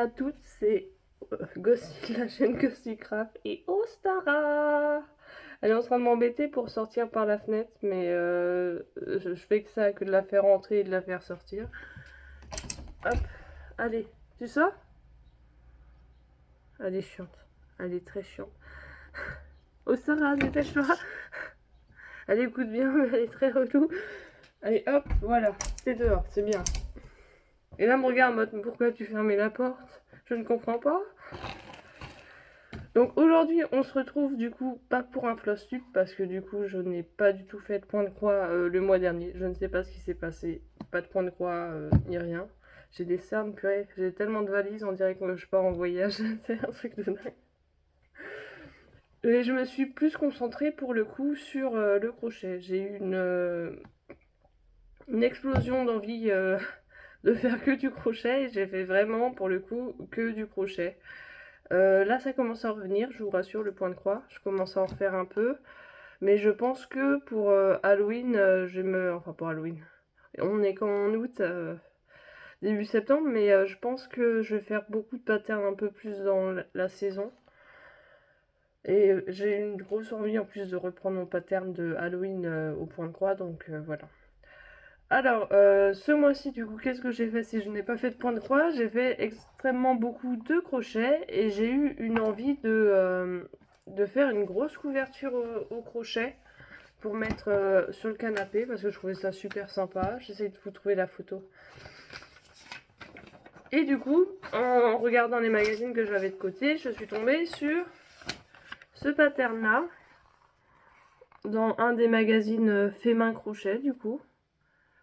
à toutes, c'est Ghosty, la chaîne Ghosty Craft et Ostara. Elle est en train de m'embêter pour sortir par la fenêtre, mais je fais que ça, que de la faire entrer et de la faire sortir. Hop, allez, tu sors? Elle est chiante, elle est très chiante. Ostara, dépêche-toi. Elle écoute bien, mais elle est très relou. Allez, hop, voilà, c'est dehors, c'est bien. Et là, me regarde en mode, pourquoi tu fermais la porte? Je ne comprends pas. Donc aujourd'hui, on se retrouve du coup pas pour un floss tube parce que du coup, je n'ai pas du tout fait de point de croix le mois dernier. Je ne sais pas ce qui s'est passé. Pas de point de croix ni rien. J'ai des cernes, purée. J'ai tellement de valises, on dirait que je pars en voyage. C'est un truc de dingue. Et je me suis plus concentrée pour le coup sur le crochet. J'ai eu une explosion d'envie de faire que du crochet. Et j'ai fait vraiment pour le coup que du crochet. Là, ça commence à revenir, je vous rassure, le point de croix. Je commence à en faire un peu. Mais je pense que pour Halloween, je me... Enfin, pour Halloween. On est qu'en août, début septembre, mais je pense que je vais faire beaucoup de patterns un peu plus dans la saison. Et j'ai une grosse envie en plus de reprendre mon pattern de Halloween au point de croix, donc voilà. Alors, ce mois-ci, du coup, qu'est-ce que j'ai fait si je n'ai pas fait de point de croix? J'ai fait extrêmement beaucoup de crochets et j'ai eu une envie de faire une grosse couverture au crochet pour mettre sur le canapé parce que je trouvais ça super sympa. J'essaie de vous trouver la photo. Et du coup, en regardant les magazines que j'avais de côté, je suis tombée sur ce pattern-là dans un des magazines fait main crochet, du coup.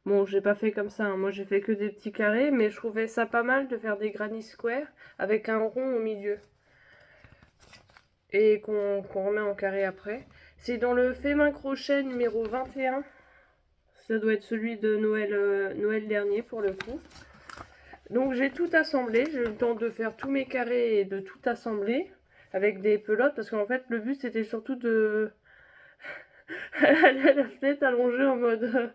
Bon, j'ai pas fait comme ça, hein. Moi j'ai fait que des petits carrés, mais je trouvais ça pas mal de faire des granny square avec un rond au milieu. Et qu'on remet en carré après. C'est dans le fait main crochet numéro 21. Ça doit être celui de Noël, Noël dernier pour le coup. Donc j'ai tout assemblé, j'ai eu le temps de faire tous mes carrés et de tout assembler avec des pelotes parce qu'en fait le but c'était surtout de aller à la fenêtre allongée en mode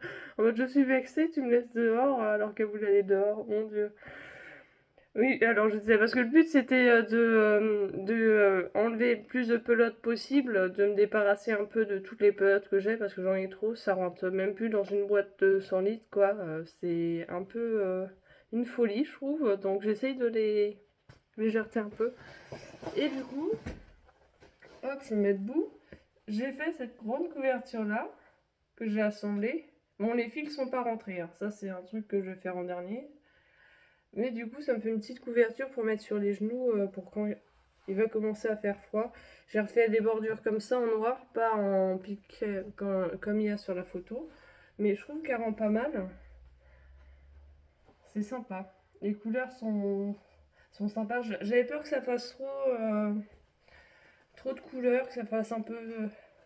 je suis vexée, tu me laisses dehors alors qu'elle voulait aller dehors, mon dieu. Oui, alors je disais parce que le but c'était de enlever le plus de pelotes possible, de me débarrasser un peu de toutes les pelotes que j'ai parce que j'en ai trop, ça rentre même plus dans une boîte de 100 litres quoi, c'est un peu une folie je trouve, donc j'essaye de les jeter un peu. Et du coup, hop, je me mets debout, j'ai fait cette grande couverture là que j'ai assemblée. Bon, les fils sont pas rentrés, hein. Ça c'est un truc que je vais faire en dernier. Mais du coup, ça me fait une petite couverture pour mettre sur les genoux pour quand il va commencer à faire froid. J'ai refait des bordures comme ça en noir, pas en piqué comme il y a sur la photo. Mais je trouve qu'elle rend pas mal. C'est sympa. Les couleurs sont sympas. J'avais peur que ça fasse trop de couleurs, que ça fasse un peu,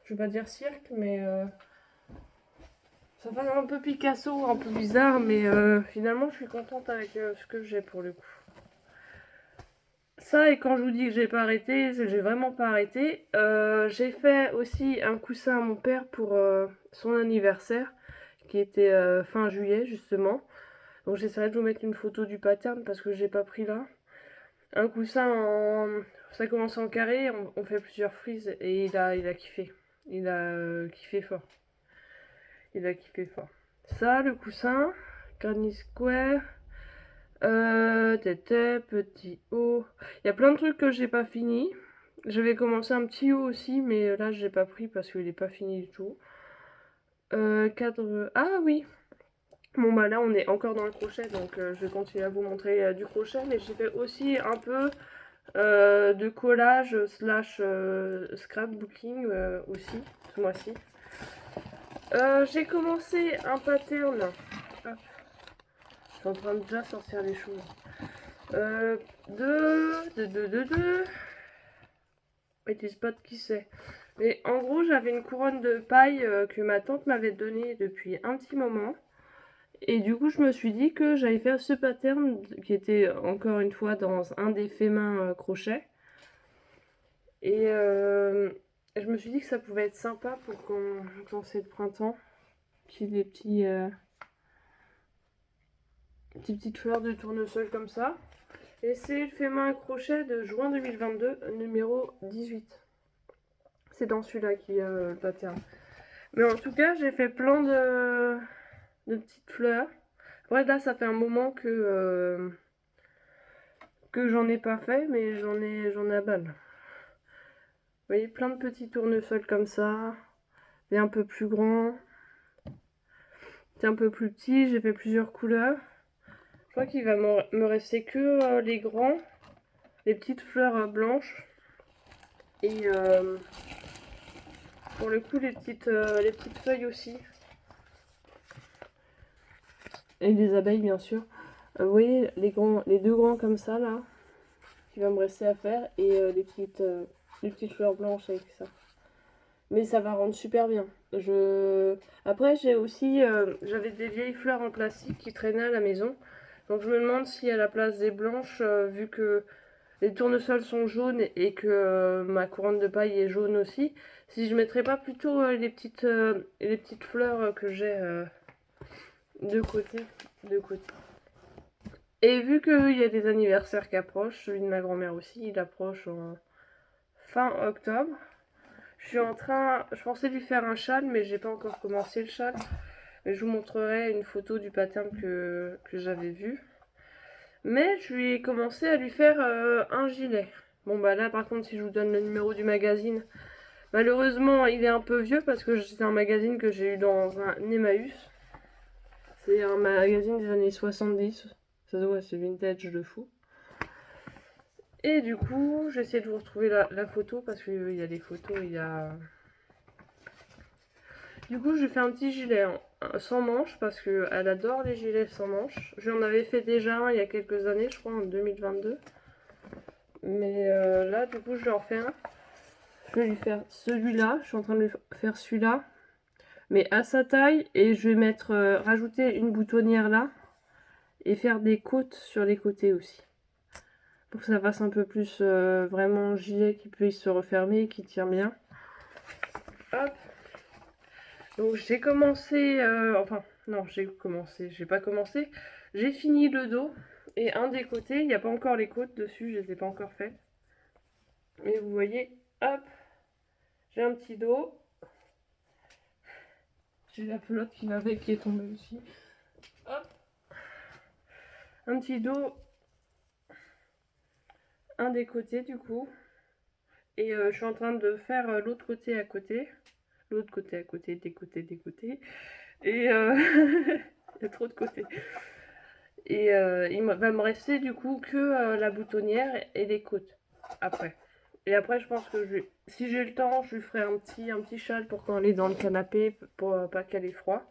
je vais pas dire cirque, mais ça fasse un peu Picasso, un peu bizarre. Mais finalement, je suis contente avec ce que j'ai pour le coup. Ça, et quand je vous dis que j'ai pas arrêté, c'est que j'ai vraiment pas arrêté. J'ai fait aussi un coussin à mon père pour son anniversaire, qui était fin juillet justement. Donc j'essaierai de vous mettre une photo du pattern parce que j'ai pas pris là. Un coussin en... Ça commence en carré, on fait plusieurs frises et il a kiffé. Il a kiffé fort. Il a kiffé fort. Ça, le coussin, Granny Square. Tété, petit haut. Il y a plein de trucs que j'ai pas fini. Je vais commencer un petit haut aussi, mais là j'ai pas pris parce qu'il est pas fini du tout. Cadre. Ah oui! Bon bah là on est encore dans le crochet, donc je vais continuer à vous montrer du crochet, mais j'ai fait aussi un peu de collage slash scrapbooking aussi ce mois-ci. J'ai commencé un pattern. Hop. Je suis en train de déjà sortir les choses. Deux. Et tu spots qui c'est. Mais en gros, j'avais une couronne de paille que ma tante m'avait donnée depuis un petit moment. Et du coup, je me suis dit que j'allais faire ce pattern qui était encore une fois dans un des faits main crochet. Et je me suis dit que ça pouvait être sympa pour quand c'est le printemps. Des petites fleurs de tournesol comme ça. Et c'est le fait main crochet de juin 2022, numéro 18. C'est dans celui-là qu'il y a le pattern. Mais en tout cas, j'ai fait plein de petites fleurs. Ouais, là, ça fait un moment que j'en ai pas fait, mais j'en ai à balle. Vous voyez, plein de petits tournesols comme ça. Des un peu plus grands. Des un peu plus petits. J'ai fait plusieurs couleurs. Je crois qu'il va me rester que les grands. Les petites fleurs blanches. Et pour le coup, les petites feuilles aussi. Et les abeilles, bien sûr. Vous voyez, les deux grands comme ça, là. Qui va me rester à faire. Et les petites fleurs blanches avec ça. Mais ça va rendre super bien. Après, j'ai aussi... j'avais des vieilles fleurs en plastique qui traînaient à la maison. Donc je me demande si à la place des blanches, vu que les tournesols sont jaunes et que ma couronne de paille est jaune aussi, si je mettrais pas plutôt les petites fleurs que j'ai de côté. Et vu qu'il y a des anniversaires qui approchent, celui de ma grand-mère aussi, il approche en fin octobre. Je pensais lui faire un châle, mais j'ai pas encore commencé le châle. Mais je vous montrerai une photo du pattern que j'avais vu. Mais je lui ai commencé à lui faire un gilet. Bon bah là par contre si je vous donne le numéro du magazine, malheureusement il est un peu vieux parce que c'est un magazine que j'ai eu dans un Emmaüs. C'est un magazine des années 70. Ça se voit, c'est vintage de fou. Et du coup, j'essaie de vous retrouver la photo parce qu'il y a des photos, il y a... Du coup, je fais un petit gilet sans manches parce qu'elle adore les gilets sans manches. J'en avais fait déjà un il y a quelques années, je crois en 2022. Mais là, du coup, je lui en refais un. Je vais lui faire celui-là. Je suis en train de lui faire celui-là. Mais à sa taille. Et je vais mettre rajouter une boutonnière là. Et faire des côtes sur les côtés aussi. Pour que ça fasse un peu plus vraiment gilet qui puisse se refermer et qui tient bien. Hop. Donc j'ai commencé, enfin non j'ai pas commencé, j'ai fini le dos et un des côtés, il n'y a pas encore les côtes dessus, je les ai pas encore faites. Mais vous voyez, hop, j'ai un petit dos, j'ai la pelote qui est tombée aussi, hop, un petit dos, un des côtés du coup, et je suis en train de faire l'autre côté à côté, l'autre côté à côté, des côtés, et il y a trop de côtés. Et il va me rester du coup que la boutonnière et les côtes après. Et après je pense que si j'ai le temps, je lui ferai un petit châle pour quand elle est dans le canapé pour pas qu'elle ait froid.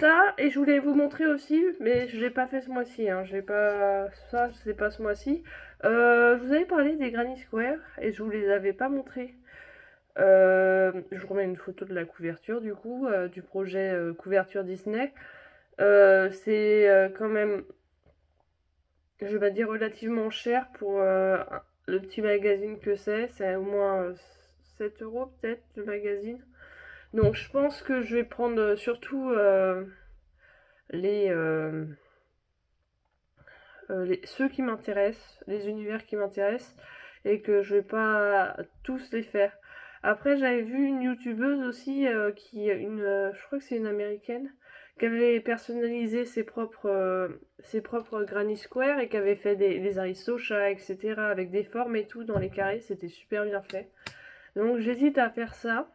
Ça, et je voulais vous montrer aussi, mais je l'ai pas fait ce mois-ci, hein, j'ai pas... ça c'est pas ce mois-ci. Je vous avais parlé des Granny Square et je vous les avais pas montrés. Je vous remets une photo de la couverture du coup, du projet couverture Disney. C'est quand même, je vais pas dire relativement cher pour le petit magazine que c'est au moins 7 € peut-être le magazine. Donc je pense que je vais prendre surtout les, ceux qui m'intéressent, les univers qui m'intéressent, et que je vais pas tous les faire. Après j'avais vu une youtubeuse aussi je crois que c'est une américaine qui avait personnalisé ses propres Granny Square et qui avait fait des Aristochats, etc. avec des formes et tout dans les carrés, c'était super bien fait. Donc j'hésite à faire ça,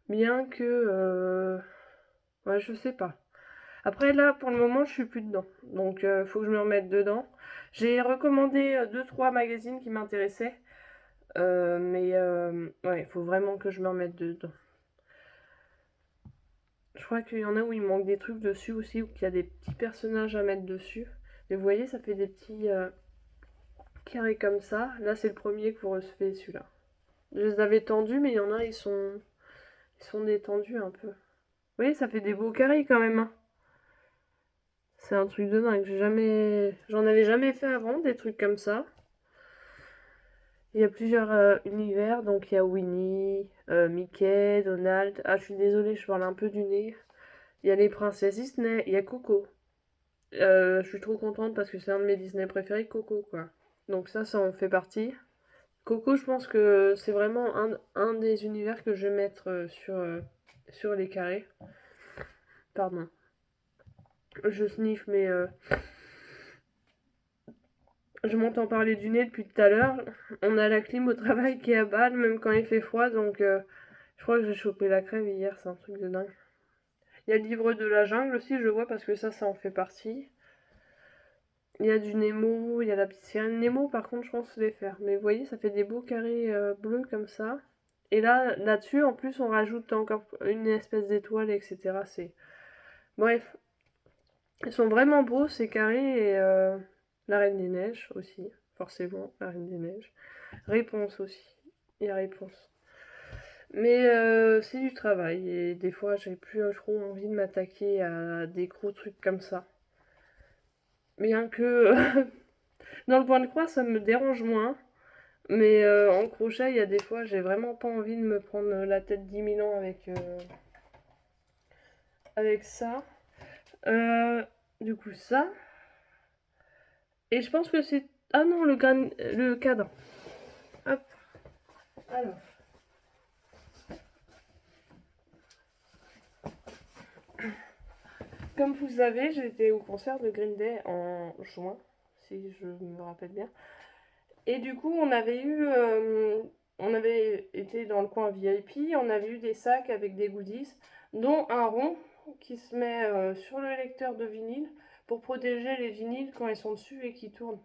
bien que... ouais, je sais pas. Après là, pour le moment, je suis plus dedans. Donc faut que je me remette dedans. J'ai recommandé 2-3 magazines qui m'intéressaient. Mais ouais, il faut vraiment que je me remette dedans. Je crois qu'il y en a où il manque des trucs dessus aussi, ou qu'il y a des petits personnages à mettre dessus. Et vous voyez, ça fait des petits carrés comme ça. Là, c'est le premier que vous recevez, celui-là. Je les avais tendus, mais il y en a, ils sont détendus un peu. Vous voyez, ça fait des beaux carrés quand même, hein. C'est un truc de dingue. J'en avais jamais fait avant, des trucs comme ça. Il y a plusieurs univers, donc il y a Winnie, Mickey, Donald. Ah, je suis désolée, je parle un peu du nez. Il y a les princesses Disney, il y a Coco. Je suis trop contente parce que c'est un de mes Disney préférés, Coco, quoi. Donc ça en fait partie. Coco, je pense que c'est vraiment un des univers que je vais mettre sur les carrés. Pardon. Je sniffe, mais je m'entends parler du nez depuis tout à l'heure. On a la clim au travail qui est à balle, même quand il fait froid, donc je crois que j'ai chopé la crève hier, c'est un truc de dingue. Il y a le livre de la jungle aussi, je vois, parce que ça en fait partie. Il y a du Nemo, il y a la petite sirène. Nemo, par contre, je pense les faire. Mais vous voyez, ça fait des beaux carrés bleus comme ça. Et là-dessus, en plus, on rajoute encore une espèce d'étoile, etc. Bref, ils sont vraiment beaux, ces carrés. Et la Reine des Neiges aussi, forcément, la Reine des Neiges. Réponse aussi, il y a réponse. Mais c'est du travail. Et des fois, j'ai plus trop envie de m'attaquer à des gros trucs comme ça. Bien que dans le point de croix, ça me dérange moins. Mais en crochet, il y a des fois, j'ai vraiment pas envie de me prendre la tête 10 000 ans avec ça. Du coup, ça. Et je pense que c'est... Ah non, le cadre. Hop. Alors. Comme vous savez, j'étais au concert de Green Day en juin, si je me rappelle bien. Et du coup, on avait été dans le coin VIP, on avait eu des sacs avec des goodies, dont un rond qui se met sur le lecteur de vinyle pour protéger les vinyles quand ils sont dessus et qui tournent.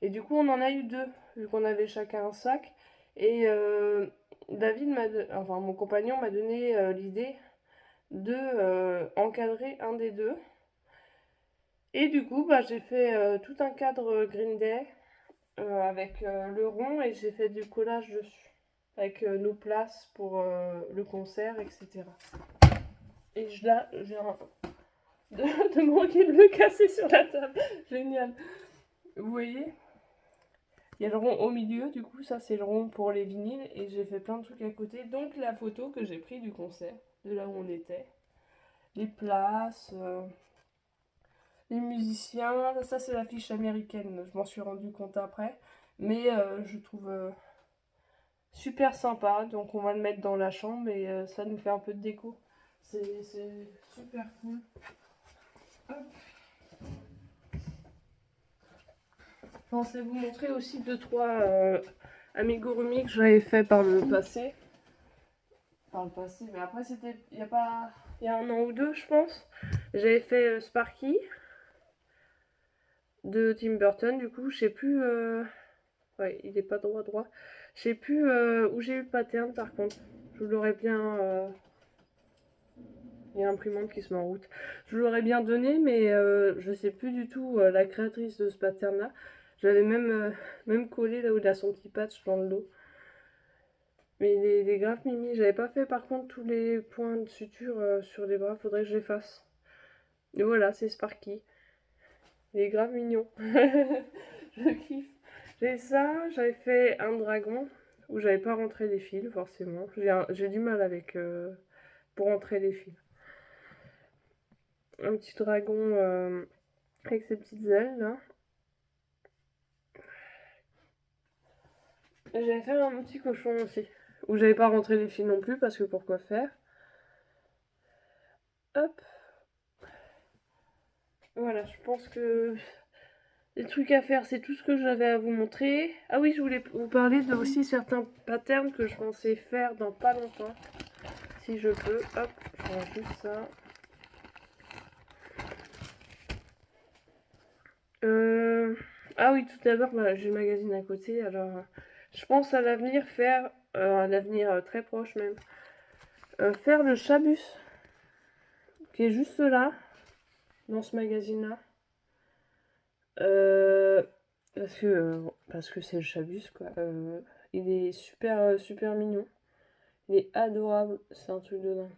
Et du coup, on en a eu deux, vu qu'on avait chacun un sac. Et enfin mon compagnon m'a donné l'idée de encadrer un des deux. Et du coup, bah, j'ai fait tout un cadre Green Day avec le rond et j'ai fait du collage dessus avec nos places pour le concert, etc. Et j'ai un de manquer de le casser sur la table. Génial. Vous voyez, il y a le rond au milieu, du coup ça c'est le rond pour les vinyles et j'ai fait plein de trucs à côté. Donc la photo que j'ai prise du concert, de là où on était, les places, les musiciens, ça c'est l'affiche américaine, je m'en suis rendu compte après. Mais je trouve super sympa, donc on va le mettre dans la chambre et ça nous fait un peu de déco. C'est super cool. Hop. Je pensais vous montrer aussi 2-3 amigurumi que j'avais fait par le passé. Mais après c'était il y a un an ou deux je pense. J'avais fait Sparky de Tim Burton, du coup je sais plus ouais, il est pas droit. Je sais plus où j'ai eu le pattern par contre. Je l'aurais bien il y a l'imprimante qui se met en route. Je l'aurais bien donné, mais je sais plus du tout la créatrice de ce pattern-là. J'avais même collé là où il a son petit patch dans le dos. Mais il est grave mimi. J'avais pas fait par contre tous les points de suture sur les bras. Faudrait que je les fasse. Et voilà, c'est Sparky. Il est grave mignon. Je kiffe. J'ai ça. J'avais fait un dragon où j'avais pas rentré les fils forcément. J'ai du mal avec pour rentrer les fils. Un petit dragon avec ses petites ailes là. J'avais fait un petit cochon aussi, où j'avais pas rentré les fils non plus parce que pourquoi faire. Hop. Voilà, je pense que les trucs à faire, c'est tout ce que j'avais à vous montrer. Ah oui, je voulais vous parler de aussi certains patterns que je pensais faire dans pas longtemps. Si je peux. Hop, je prends juste ça. Ah oui, tout d'abord, bah, j'ai le magazine à côté. Alors, je pense à l'avenir faire, à l'avenir très proche même, faire le chabus, qui est juste là, dans ce magazine-là. Euh, parce que c'est le chabus, quoi. Il est super mignon. Il est adorable. C'est un truc de dingue.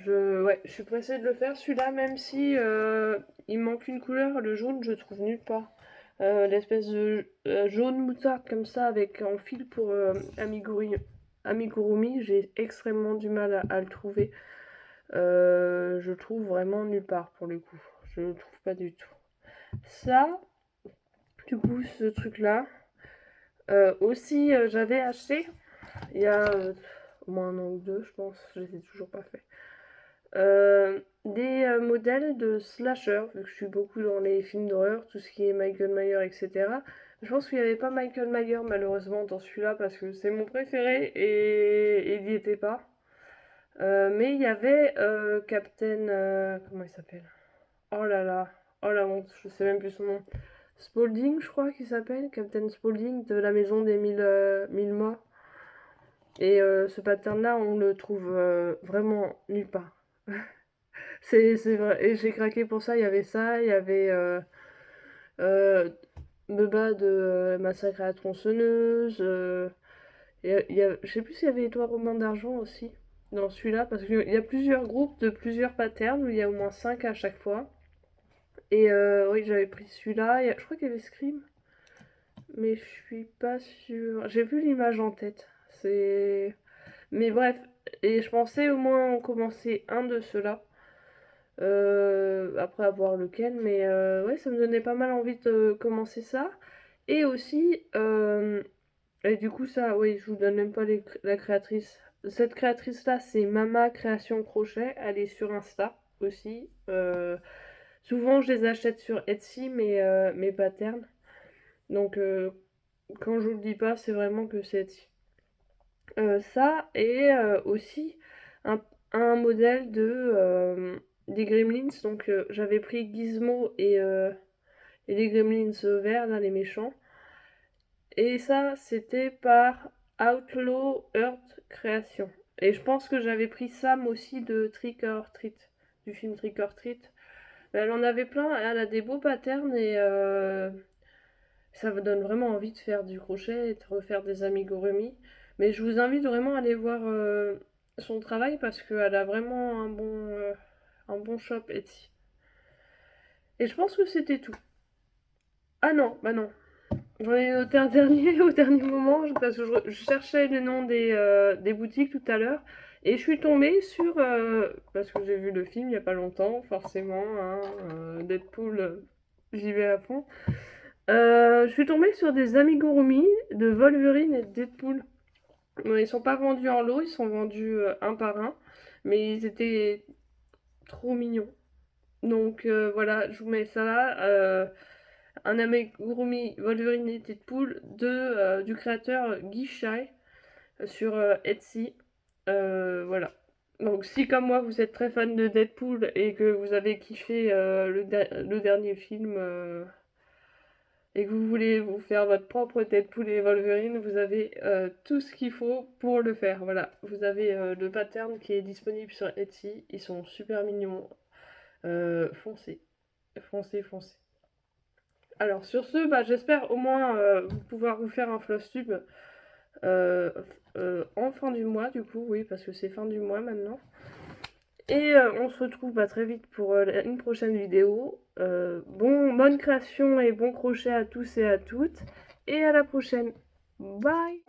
Ouais, je suis pressée de le faire celui-là, même si il manque une couleur. Le jaune, je trouve nulle part. L'espèce de jaune moutarde comme ça, avec en fil pour amigurumi, j'ai extrêmement du mal à le trouver. Je le trouve vraiment nulle part pour le coup. je ne le trouve pas du tout. Ça, du coup, ce truc-là, aussi, j'avais acheté il y a au moins 1 an ou 2, je pense, je les ai toujours pas fait. Des modèles de slasher, vu que je suis beaucoup dans les films d'horreur, tout ce qui est Michael Myers, etc. Je pense qu'il n'y avait pas Michael Myers malheureusement dans celui-là parce que c'est mon préféré et il n'y était pas. Mais il y avait Captain... comment il s'appelle? Oh là là, oh la honte, je sais même plus son nom. Spaulding, je crois qu'il s'appelle, Captain Spaulding de la maison des mille mois. Et ce pattern-là, on le trouve vraiment nulle part. C'est vrai, et j'ai craqué pour ça, il y avait ça, il y avait euh, Bubba de Massacre à la tronçonneuse, je sais plus s'il y avait Édouard Romain d'Argent aussi, dans celui-là, parce qu'il y a plusieurs groupes de plusieurs patterns, où il y a au moins 5 à chaque fois. Et oui, j'avais pris celui-là, je crois qu'il y avait Scream, mais je suis pas sûre, j'ai plus l'image en tête, c'est... Mais bref, et je pensais au moins en commencer un de ceux-là. Après avoir lequel, mais ouais, ça me donnait pas mal envie de commencer ça. Et aussi, et du coup, ça, oui, je vous donne même pas la créatrice. Cette créatrice-là, c'est Mama Création Crochet. Elle est sur Insta aussi. Souvent, je les achète sur Etsy, mes patterns. Donc, quand je vous le dis pas, c'est vraiment que c'est Etsy. Ça, et aussi un, un modèle de des Gremlins. Donc, j'avais pris Gizmo et les Gremlins verts, là, les méchants. Et ça, c'était par Outlaw Earth Creation. Et je pense que j'avais pris Sam aussi de Trick or Treat, du film Trick or Treat. Mais elle en avait plein, elle a des beaux patterns et ça me donne vraiment envie de faire du crochet et de refaire des amigurumi. Mais je vous invite vraiment à aller voir son travail parce qu'elle a vraiment un bon shop Etsy. Et je pense que c'était tout. Ah non, bah non. J'en ai noté un dernier au dernier moment parce que je cherchais le nom des boutiques tout à l'heure. Et je suis tombée sur... parce que j'ai vu le film il n'y a pas longtemps, forcément, hein, Deadpool, j'y vais à fond. Je suis tombée sur des amigurumi de Wolverine et de Deadpool. Bon, ils sont pas vendus en lot, ils sont vendus un par un. Mais ils étaient trop mignons. Donc voilà, je vous mets ça là. Un amigurumi Wolverine et Deadpool du créateur Guy Shy sur Etsy. Voilà. Donc si comme moi vous êtes très fan de Deadpool et que vous avez kiffé le dernier film et que vous voulez vous faire votre propre Deadpool et Wolverine, vous avez tout ce qu'il faut pour le faire. Voilà, vous avez le pattern qui est disponible sur Etsy. Ils sont super mignons. Foncez, foncez, foncez. Alors sur ce, bah, j'espère au moins pouvoir vous faire un floss tube en fin du mois du coup, oui, parce que c'est fin du mois maintenant. Et on se retrouve très vite pour une prochaine vidéo. Bonne création et bon crochet à tous et à toutes. Et à la prochaine. Bye!